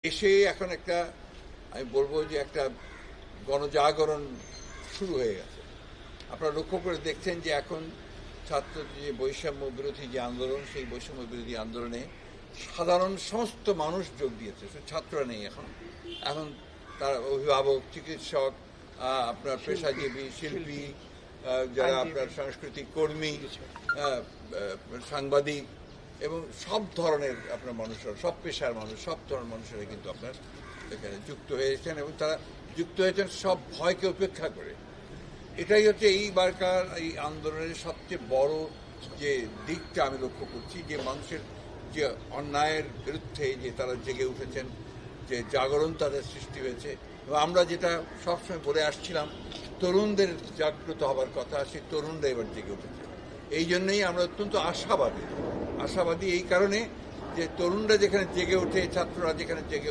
দেশে এখন একটা আমি বলবো যে একটা গণজাগরণ শুরু হয়ে গেছে। আপনারা লক্ষ্য করে দেখছেন যে এখন ছাত্র যে বৈষম্য বিরোধী যে আন্দোলন, সেই বৈষম্য বিরোধী আন্দোলনে সাধারণ সমস্ত মানুষ যোগ দিয়েছে, শুধু ছাত্ররা নেই। এখন এখন তার অভিভাবক, চিকিৎসক, আপনার পেশাজীবী, শিল্পী, যারা আপনার সাংস্কৃতিক কর্মী, সাংবাদিক এবং সব ধরনের আপনার মানুষরা, সব পেশার মানুষ, সব ধরনের মানুষেরা কিন্তু আপনার এখানে যুক্ত হয়েছেন এবং তারা যুক্ত হয়েছেন সব ভয়কে উপেক্ষা করে। এটাই হচ্ছে এইবারকার এই আন্দোলনের সবচেয়ে বড় যে দিকটা আমি লক্ষ্য করছি, যে মানুষের যে অন্যায়ের বিরুদ্ধে যে তারা জেগে উঠেছেন, যে জাগরণ তাদের সৃষ্টি হয়েছে। এবং আমরা যেটা সবসময় বলে আসছিলাম, তরুণদের জাগ্রত হবার কথা, সেই তরুণরা এবার জেগে উঠেছে। এই জন্যই আমরা অত্যন্ত আশাবাদী এই কারণে যে তরুণরা যেখানে জেগে ওঠে, ছাত্ররা যেখানে জেগে